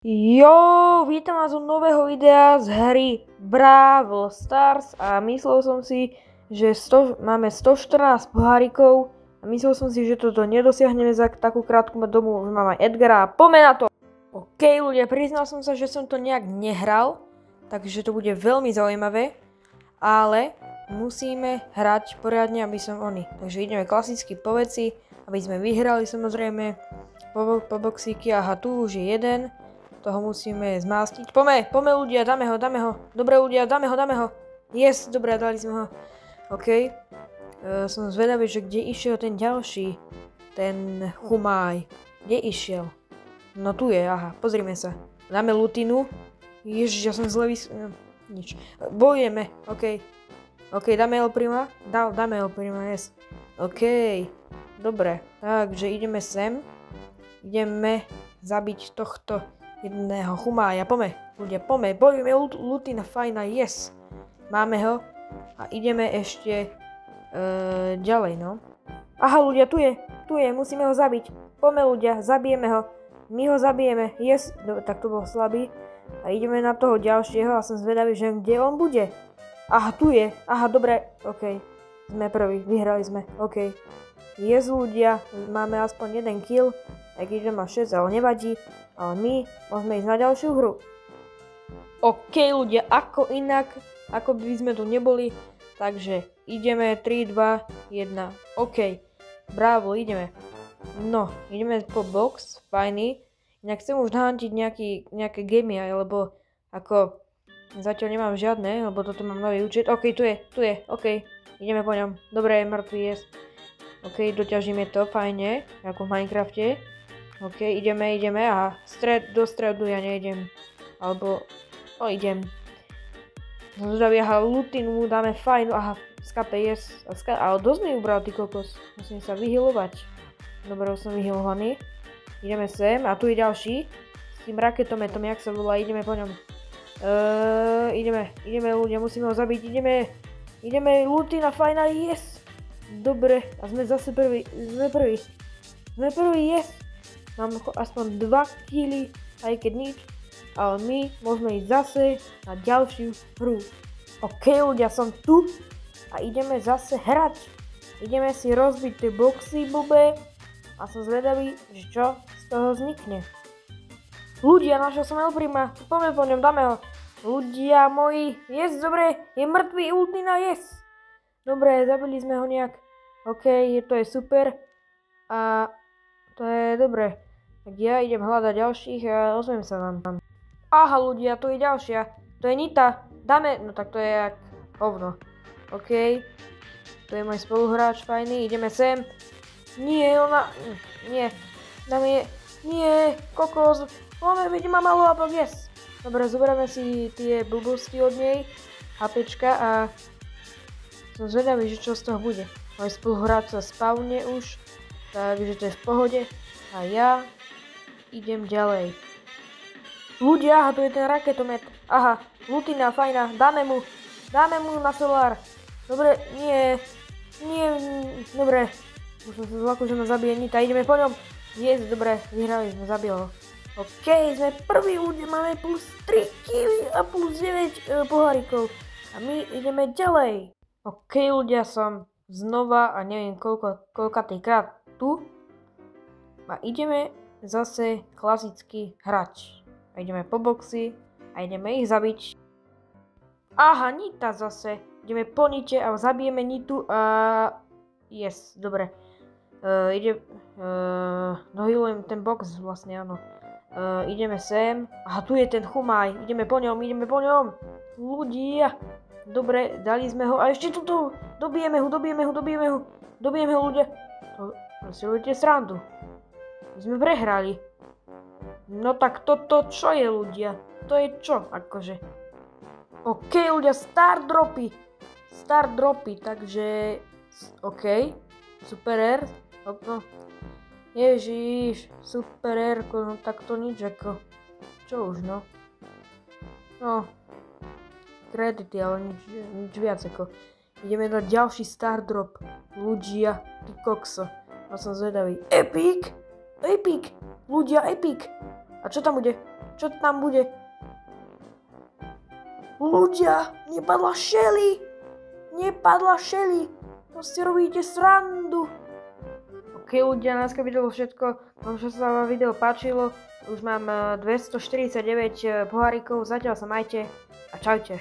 Jo, vítam vás u nového videa z hry Brawl Stars a myslel som si, že máme 114 pohárikov a myslel som si, že toto nedosiahneme za takú krátku dobu, že mám aj Edgara a poďme na to! OK ľudia, priznal som sa, že som to nejak nehral, takže to bude veľmi zaujímavé, ale musíme hrať poriadne, aby som oni. Takže ideme klasicky po veci, aby sme vyhrali samozrejme po boxíky. Aha, tu už je jeden. Toho musíme zmástiť. Poďme ľudia, dáme ho. Dobre ľudia, dáme ho. Yes, dobre, dali sme ho. OK. Som zvedavý, že kde išiel ten ďalší. Ten Chumaj. Kde išiel? No tu je, aha, pozrime sa. Dáme Lutinu. Ježiš, ja som zle nič. Bojujeme, OK. OK, dáme El Prima. Dáme El Prima, yes. OK. Dobre, takže ideme sem. Ideme zabiť tohto jedného Chumája. Poďme, ľudia, bojujeme Lutina, fajna, yes. Máme ho a ideme ešte ďalej, no. Aha, ľudia, tu je, musíme ho zabiť. Poďme, ľudia, zabijeme ho. My ho zabijeme, yes. Tak to bol slabý. A ideme na toho ďalšieho a som zvedavý, že kde on bude. Aha, tu je, aha, dobre, OK. Sme prví, vyhrali sme, OK. Yes, ľudia, máme aspoň jeden kill. Aj keď má 6, ale nevadí. Ale my môžeme ísť na ďalšiu hru. OK ľudia, ako inak, ako by sme tu neboli. Takže ideme, 3, 2, 1, OK. Bravo, ideme. No, ideme po box, fajný. Inak chcem už nahantiť nejaké gemy, alebo ako zatiaľ nemám žiadne, lebo toto mám nový účet. OK, tu je, OK. Ideme po ňom. Dobre, mŕtvý je. OK, doťažíme to, fajne, ako v Minecrafte. OK, ideme, aha, do stredu ja nejdem, alebo, idem. Zdravia, aha, Lutinu dáme fajnu, aha, skape, yes, ale dosť mi ubral, ty kokos, musím sa vyhealovať. Dobre, som vyhealovaný. Ideme sem, a tu je ďalší, s tým raketometom, jak sa volá, ideme po ňom. Ideme ľudia, musíme ho zabiť, ideme, Lutina, fajna, yes. Dobre, a sme zase prví, yes. Mám aspoň 2 killy, aj keď nič, ale my môžeme ísť zase na ďalšiu hru. OK ľudia, som tu a ideme zase hrať. Ideme si rozbiť tie boxy blbé a som zvedavý, že čo z toho vznikne. Ľudia, našiel som El Prima, poďme po ňom, dáme ho. Ľudia moji, yes, dobre, je mŕtvý, Ultina, yes. Dobre, zabili sme ho nejak. OK, to je super. A to je dobre. Tak ja idem hľadať ďalších a ozvem sa vám. Aha ľudia, tu je ďalšia. To je Nita. Dáme, no tak to je jak hovno. OK. To je môj spoluhráč, fajný. Ideme sem. Nie, ona... Nie. Dáme... Nie, kokos. Máme byť, má malú apel, yes. Dobre, zoberieme si tie blbosti od nej. HPčka a... Som zvedavý, že čo z toho bude. Môj spoluhráč sa spavne už. Takže to je v pohode. A ja idem ďalej. Ľudia, aha, tu je ten raketomet. Aha, Lutina, fajná, dáme mu na solár. Dobre, nie, dobre. Už som sa zlakol, že ma zabije Nita, ideme po ňom. Yes, dobre, vyhrali sme, zabil ho. OK, sme prví ľudia, máme plus 3 kg a plus 9 pohárikov. A my ideme ďalej. OK ľudia, som znova a neviem koľkatýkrát tu. A ideme zase klasicky hrať. A ideme po boxy a ideme ich zabiť. Aha, Nita zase. Ideme po Nite a zabijeme Nitu a... Yes, dobre. Dohealujem ten box vlastne, áno. Ideme sem. Aha, tu je ten Chumaj. Ideme po ňom. Ľudia. Dobre, dali sme ho. A ešte tuto. Dobijeme ho, ľudia. To si robíte srandu. My sme prehrali. No tak toto čo je, ľudia? To je čo, akože? OK, ľudia, star dropy, takže... OK, super R. No. Ježiš, super R, no tak to nič ako... Čo už, no? No. Kredity, ale nič viac ako... Ideme na ďalší star drop. Ľudia, ty kokso. Ja som zvedavý. Epic! Ľudia, epic! A čo tam bude? čo tam bude. Ľudia, nepadla Shelly! Nepadla Shelly! To si robíte srandu. Ok ľudia, dneska videlo všetko. Vám sa vám video páčilo. Už mám 249 pohárikov. Zatiaľ sa majte a čaute.